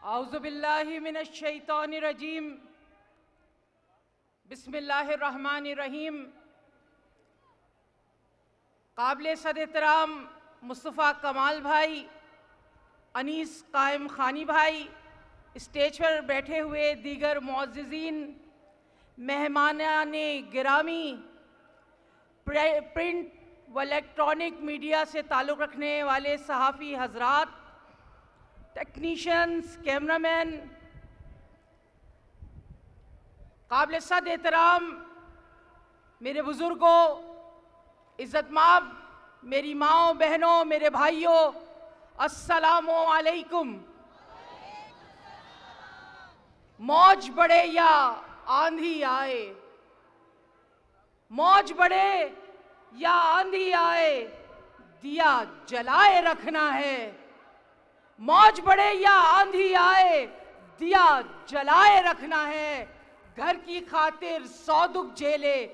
औज़ुबिल्लाहि मिनश्शैतानिर्रजीम बिस्मिल्लाहिर्रहमानिर्रहीम। काबिल सद-एहतराम मुस्तफ़ा कमाल भाई, अनीस कायम खानी भाई, स्टेज पर बैठे हुए दीगर मुअज़्ज़िज़ीन, मेहमानाने गिरामी, प्रिंट व इलेक्ट्रॉनिक मीडिया से ताल्लुक़ रखने वाले सहाफ़ी हज़रात, टेक्नीशियंस, कैमरामैन, काबिल सद एहतराम मेरे बुज़ुर्गों, इज़्ज़तमाब मेरी माओ बहनों, मेरे भाइयों, अस्सलामु अलैकुम। मौज बढ़े या आंधी आए, मौज बढ़े या आंधी आए, दिया जलाए रखना है। मौज बढ़े या आंधी आए, दिया जलाए रखना है। घर की खातिर सौ दुख झेले,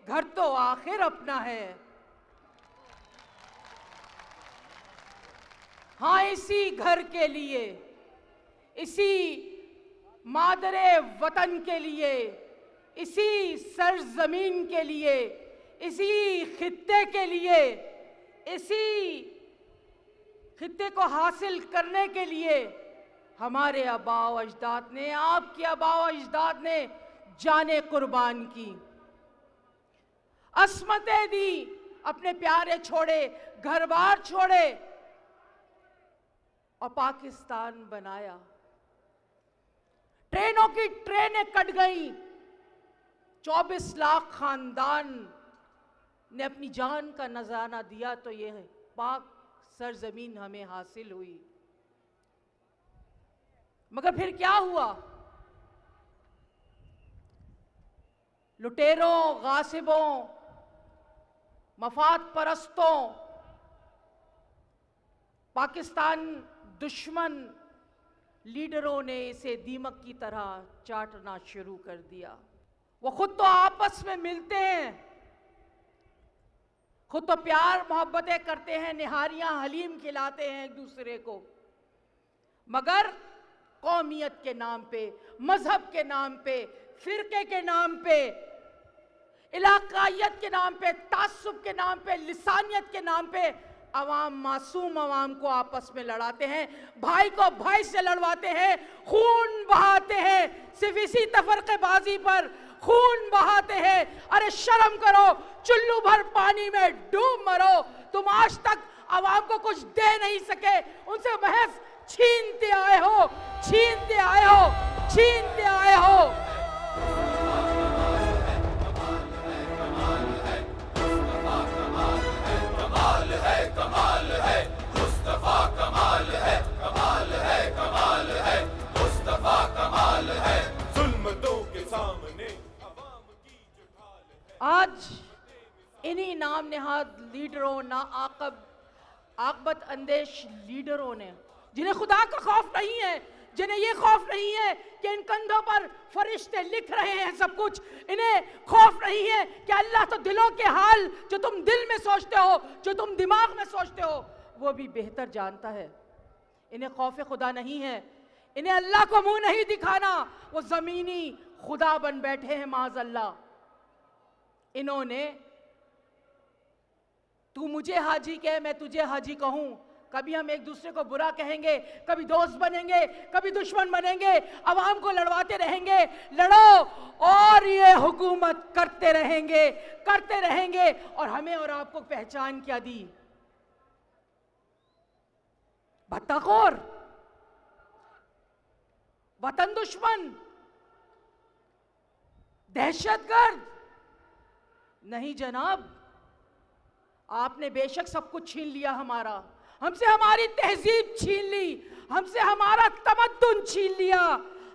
घर तो आखिर अपना है। हाँ, इसी घर के लिए, इसी मादरे वतन के लिए, इसी सरजमीन के लिए, इसी खित्ते के लिए, इसी खित्ते को हासिल करने के लिए हमारे आबाओ अजदाद ने, आपके आबाओ अजदाद ने जाने कुर्बान की, अस्मतें दी, अपने प्यारे छोड़े, घर बार छोड़े और पाकिस्तान बनाया। ट्रेनों की ट्रेनें कट गई, 24 लाख खानदान ने अपनी जान का नजराना दिया तो ये पाक सरजमीन हमें हासिल हुई। मगर फिर क्या हुआ? लुटेरों, गासिबों, मफाद परस्तों, पाकिस्तान दुश्मन लीडरों ने इसे दीमक की तरह चाटना शुरू कर दिया। वो खुद तो आपस में मिलते हैं, खुद तो प्यार मोहब्बतें करते हैं, निहारियां हलीम खिलाते हैं एक दूसरे को, मगर कौमियत के नाम पे, मजहब के नाम पे, फिरके के नाम पे, इलाकायत के नाम पे, तासुब के नाम पे, लिसानियत के नाम पे अवाम, मासूम अवाम को आपस में लड़ाते हैं, भाई को भाई से लड़वाते हैं, खून बहाते हैं। सिर्फ इसी तफरक़ेबाज़ी पर खून बहाते हैं। अरे शर्म करो, चुल्लू भर पानी में डूब मरो। तुम आज तक अवाम को कुछ दे नहीं सके, उनसे महज छीनते आए हो, छीनते आए हो, छीनते आए हो। आज इन्हीं नाम नेहाद लीडरों, ना आकबत अंदेश लीडरों ने, जिन्हें खुदा का खौफ नहीं है, जिन्हें ये खौफ नहीं है कि इन कंधों पर फरिश्ते लिख रहे हैं सब कुछ, इन्हें खौफ नहीं है कि अल्लाह तो दिलों के हाल जो तुम दिल में सोचते हो, जो तुम दिमाग में सोचते हो, वो भी बेहतर जानता है। इन्हें खौफ खुदा नहीं है, इन्हें अल्लाह को मुंह नहीं दिखाना। वो जमीनी खुदा बन बैठे हैं माज़ अल्लाह। इन्होंने तू मुझे हाजी कहे, मैं तुझे हाजी कहूं, कभी हम एक दूसरे को बुरा कहेंगे, कभी दोस्त बनेंगे, कभी दुश्मन बनेंगे, अवाम को लड़वाते रहेंगे। लड़ो और ये हुकूमत करते रहेंगे, करते रहेंगे। और हमें और आपको पहचान क्या दी? भत्ताखोर, वतन दुश्मन, दहशतगर्द। नहीं जनाब, आपने बेशक सब कुछ छीन लिया हमारा, हमसे हमारी तहजीब छीन ली, हमसे हमारा तमद्दुन छीन लिया,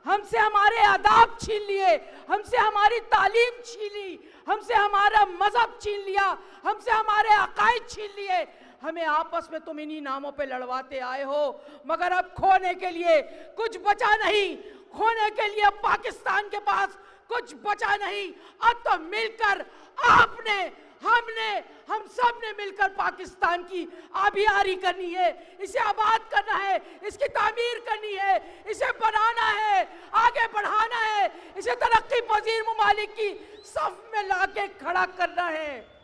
हमसे हमारे आदाब छीन लिए, हमसे हमारी तालीम छीन ली, हमसे हमारा मजहब छीन लिया, हमसे हमारे अकायद छीन लिए। हमें आपस में तुम इन्हीं नामों पे लड़वाते आए हो, मगर अब खोने के लिए कुछ बचा नहीं। खोने के लिए पाकिस्तान के पास कुछ बचा नहीं। अब तो मिलकर आपने हम सब ने मिलकर पाकिस्तान की आबियारी करनी है, इसे आबाद करना है, इसकी तामीर करनी है, इसे बनाना है, आगे बढ़ाना है, इसे तरक्की पजीर ममालिक की सफ में लाके खड़ा करना है।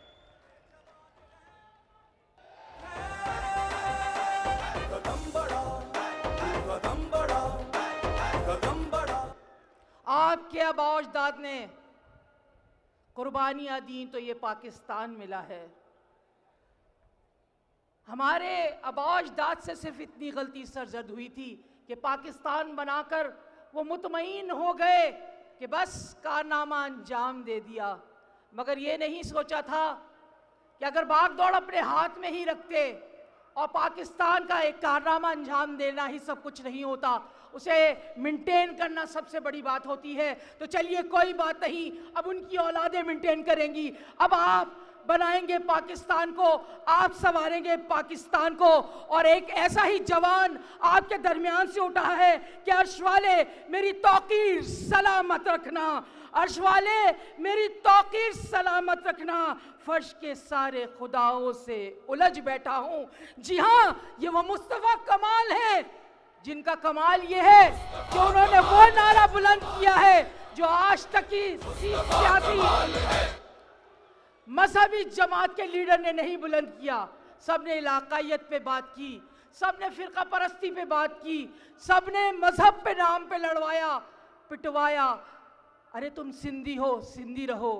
आपके आबा अजदाद ने कुर्बानियां दी तो ये पाकिस्तान मिला है। हमारे आबा अजदाद से सिर्फ इतनी गलती सरजद हुई थी कि पाकिस्तान बनाकर वो मुतमईन हो गए कि बस कारनामा अंजाम दे दिया, मगर ये नहीं सोचा था कि अगर भाग दौड़ अपने हाथ में ही रखते और पाकिस्तान का एक कारनामा अंजाम देना ही सब कुछ नहीं होता, उसे मेंटेन करना सबसे बड़ी बात होती है। तो चलिए कोई बात नहीं, अब उनकी औलादें मेंटेन करेंगी, अब आप बनाएंगे पाकिस्तान को, आप संवारेंगे पाकिस्तान को। और एक ऐसा ही जवान आपके दरमियान से उठा है कि अर्श वाले मेरी तौकीर सलामत रखना, अर्श वाले मेरी तौकीर सलामत रखना, फर्श के सारे खुदाओं से उलझ बैठा हूं। जी हाँ, ये वो मुस्तफा कमाल है जिनका कमाल ये है कि उन्होंने वो नारा बुलंद किया है जो आज तक की सियासी मजहबी जमात के लीडर ने नहीं बुलंद किया। सबने इलाकायत पे बात की, सबने फिरका परस्ती पे बात की, सबने मजहब पे नाम पे लड़वाया पिटवाया। अरे तुम सिंधी हो सिंधी रहो,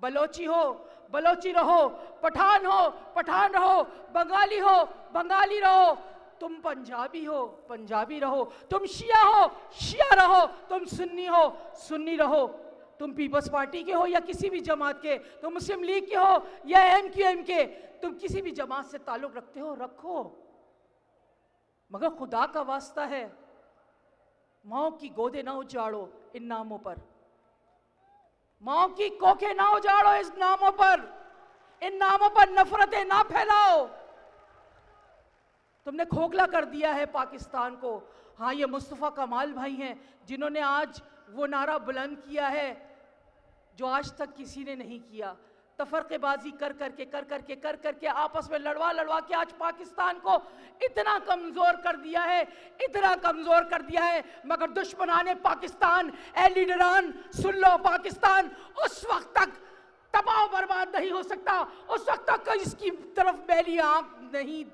बलोची हो बलोची रहो, पठान हो पठान रहो, बंगाली हो बंगाली रहो, तुम पंजाबी हो पंजाबी रहो, तुम शिया हो शिया रहो, तुम सुन्नी हो सुन्नी रहो, तुम पीपल्स पार्टी के हो या किसी भी जमात के, तुम मुस्लिम लीग के हो या MQM के, तुम किसी भी जमात से ताल्लुक रखते हो रखो, मगर खुदा का वास्ता है माओ की गोदे ना उजाड़ो इन नामों पर, माओ की कोखे ना उजाड़ो इस नामों पर, इन नामों पर नफरतें ना फैलाओ। तुमने खोखला कर दिया है पाकिस्तान को। हाँ, ये मुस्तफ़ा कमाल भाई हैं जिन्होंने आज वो नारा बुलंद किया है जो आज तक किसी ने नहीं किया। तफरकेबाजी कर करके आपस में लड़वा के आज पाकिस्तान को इतना कमज़ोर कर दिया है, इतना कमज़ोर कर दिया है। मगर दुश्मनाने पाकिस्तान, ए लीडरान सुन लो, पाकिस्तान उस वक्त तक तबाह बर्बाद नहीं हो सकता, उस वक्त तक इसकी तरफ मैली आंख नहीं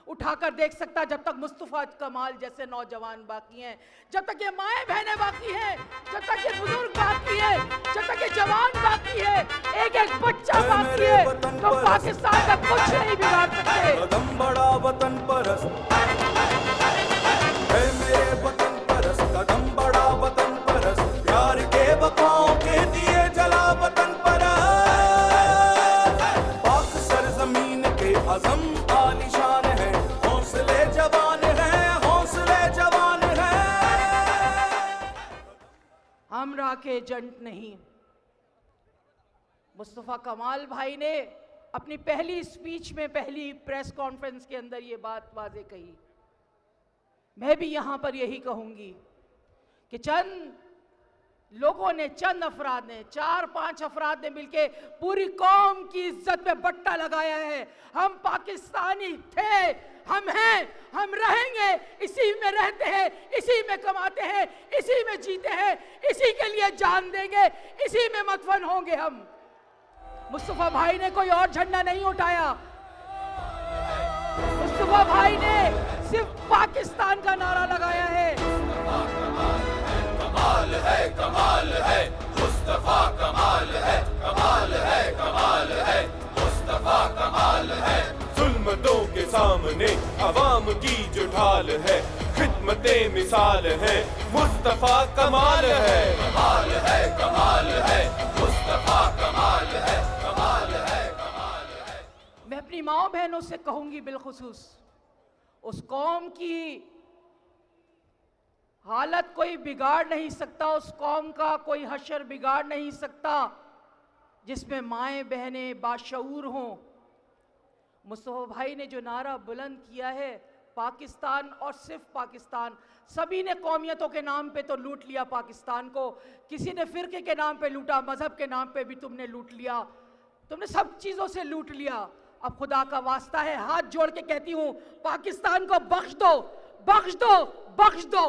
उठाकर देख सकता जब तक मुस्तफ़ा कमाल जैसे नौजवान बाकी हैं, जब तक ये माएँ बहनें बाकी हैं, जब तक ये बुजुर्ग बाकी है, जब तक ये जवान बाकी है, एक एक बच्चा बाकी है, तो पाकिस्तान का कुछ नहीं बिगाड़ सकते। कदम बड़ा वतन परस्त है मेरे वतन परस्त, कदम बड़ा वतन परस्त, प्यार के बकाओं के दिए जला वतन परस्त, पाक सरजमीन के अज़म आलिशान है, हौसले जवान है, हौसले जवान है। हमरा के एजेंट नहीं। मुस्तफ़ा कमाल भाई ने अपनी पहली स्पीच में, पहली प्रेस कॉन्फ्रेंस के अंदर ये बात वाज़े कही। मैं भी यहां पर यही कहूंगी कि चंद लोगों ने, चंद अफराद ने, 4-5 अफराद ने मिलके पूरी कौम की इज्जत पे बट्टा लगाया है। हम पाकिस्तानी थे, हम हैं, हम रहेंगे, इसी में रहते हैं, इसी में कमाते हैं, इसी में जीते हैं, इसी के लिए जान देंगे, इसी में मतवन होंगे हम। मुस्तफ़ा भाई ने कोई और झंडा नहीं उठाया, मुस्तफ़ा भाई ने सिर्फ पाकिस्तान का नारा लगाया है। कमाल है कमाल है मुस्तफा, कमाल है कमाल है कमाल है मुस्तफा, कमाल है। जुल्मतों के सामने अवाम की जो ढाल है, खिदमते मिसाल है, मुस्तफा कमाल है, कमाल है कमाल है मुस्तफा, कमाल है कमाल है कमाल है। मैं अपनी माओ बहनों से कहूंगी, बिलखुसूस उस कौम की हालत कोई बिगाड़ नहीं सकता, उस कौम का कोई हशर बिगाड़ नहीं सकता जिसमें माएँ बहनें बाशऊर हों। मुस्तफ़ा भाई ने जो नारा बुलंद किया है, पाकिस्तान और सिर्फ पाकिस्तान, सभी ने कौमियतों के नाम पे तो लूट लिया पाकिस्तान को, किसी ने फ़िरके के नाम पे लूटा, मज़हब के नाम पे भी तुमने लूट लिया, तुमने सब चीजों से लूट लिया। अब खुदा का वास्ता है, हाथ जोड़ के कहती हूं, पाकिस्तान को बख्श दो, बख्श दो, बख्श दो।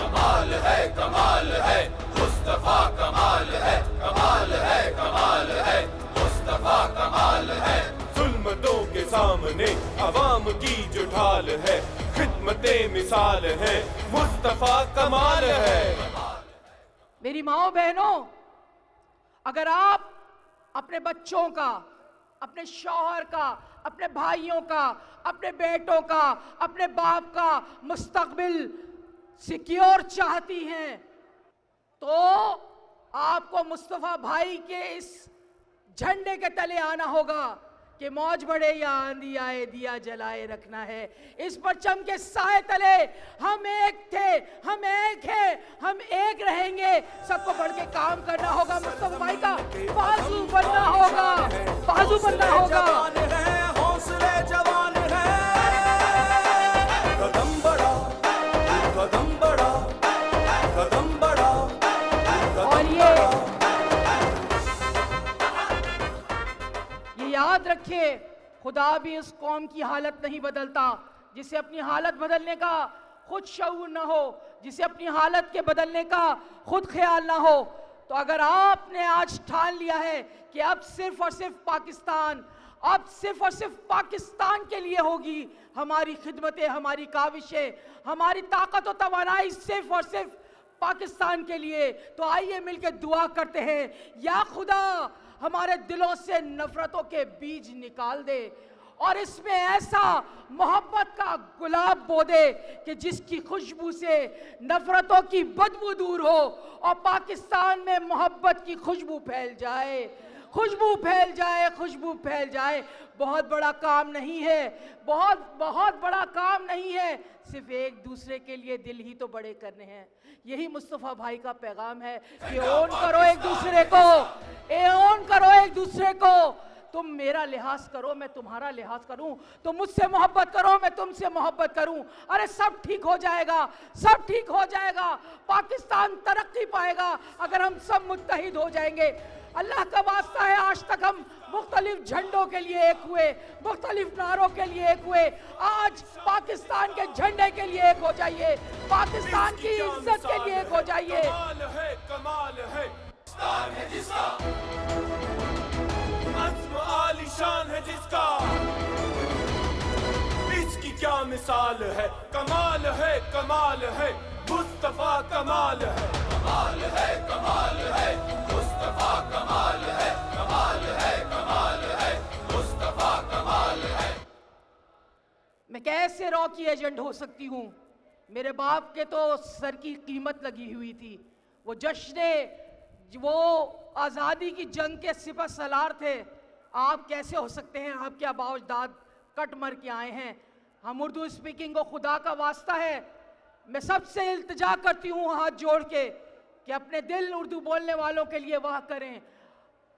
कमाल है, कमाल है, मुस्तफा कमाल है, कमाल है, कमाल है, मुस्तफा कमाल है। जुल्मतों के सामने अवाम की जो ढाल है, खिदमते मिसाल है, मुस्तफा कमाल है। मेरी माओ बहनों, अगर आप अपने बच्चों का, अपने शौहर का, अपने भाइयों का, अपने बेटों का, अपने बाप का मुस्तकबिल सिक्योर चाहती हैं, तो आपको मुस्तफा भाई के इस झंडे के तले आना होगा कि मौज बढ़े या आंधी आए, दिया जलाए रखना है। इस परचम के साए तले हम एक थे, हम एक हैं, हम एक रहेंगे। सबको बढ़ के काम करना होगा, मुस्तफा भाई का बाजू बनना होगा, बाजू बनना होगा। हौसले जवान है, कदम बढ़ा, कदम बढ़ा, कदम बढ़ा, और ये याद रखिए, खुदा भी इस कौम की हालत नहीं बदलता जिसे अपनी हालत बदलने का खुद शऊर ना हो, जिसे अपनी हालत के बदलने का खुद ख्याल ना हो। तो अगर आपने आज ठान लिया है कि अब सिर्फ और सिर्फ पाकिस्तान, अब सिर्फ और सिर्फ पाकिस्तान के लिए होगी हमारी खिदमतें, हमारी काविशें, हमारी ताकत और तवानाई सिर्फ और सिर्फ पाकिस्तान के लिए, तो आइए मिलकर दुआ करते हैं, या खुदा हमारे दिलों से नफरतों के बीज निकाल दे और इसमें ऐसा मोहब्बत का गुलाब बो दे कि जिसकी खुशबू से नफरतों की बदबू दूर हो और पाकिस्तान में मोहब्बत की खुशबू फैल जाए, खुशबू फैल जाए, खुशबू फैल जाए। बहुत बड़ा काम नहीं है, बहुत बड़ा काम नहीं है, सिर्फ एक दूसरे के लिए दिल ही तो बड़े करने हैं। यही मुस्तफा भाई का पैगाम है कि ओन करो एक दूसरे को, ओन करो एक दूसरे को। तुम मेरा लिहाज करो, मैं तुम्हारा लिहाज करूं, तुम मुझसे मोहब्बत करो, मैं तुमसे मोहब्बत करूं। अरे सब ठीक हो जाएगा, सब ठीक हो जाएगा। पाकिस्तान तरक्की पाएगा अगर हम सब मुत्तहिद हो जाएंगे। अल्लाह का वास्ता है, आज तक हम मुख्तलिफ झंडों के लिए एक हुए, मुख्तलिफ नारों के लिए एक हुए। आज पाकिस्तान के झंडे के लिए एक हो जाइए, पाकिस्तान की इज्जत के लिए एक हो जाइए। कमाल है, कमाल है, पाकिस्तान है जिसका, अज़्म आलिशान है जिसका, इसकी क्या मिसाल है। कमाल है, कमाल है, मुस्तफा कमाल है, कमाल है, कमाल है, मुस्तफा कमाल है, कमाल है, कमाल है, मुस्तफा कमाल है। मैं कैसे रॉकी एजेंट हो सकती हूँ? मेरे बाप के तो सर की कीमत लगी हुई थी। वो जश्न, वो आज़ादी की जंग के सिपह सलार थे। आप कैसे हो सकते हैं? आपके आबा अजदाद कट मर के आए हैं। हम उर्दू स्पीकिंग को खुदा का वास्ता है, मैं सबसे इल्तिजा करती हूँ हाथ जोड़ के कि अपने दिल उर्दू बोलने वालों के लिए वाह करें,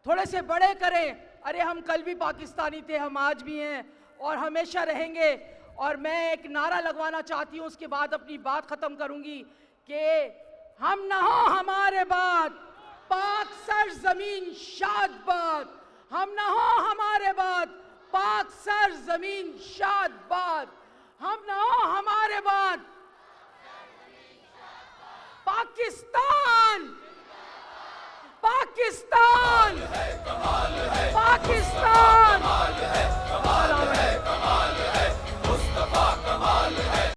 थोड़े से बड़े करें। अरे हम कल भी पाकिस्तानी थे, हम आज भी हैं और हमेशा रहेंगे। और मैं एक नारा लगवाना चाहती हूँ, उसके बाद अपनी बात ख़त्म करूँगी कि हम न हो हमारे बाद पाक सर ज़मीन शाद बाद, हम न हो हमारे बाद पाक सर ज़मीन शाद बाद, हम न हो हमारे बाद पाकिस्तान, पाकिस्तान, पाकिस्तान।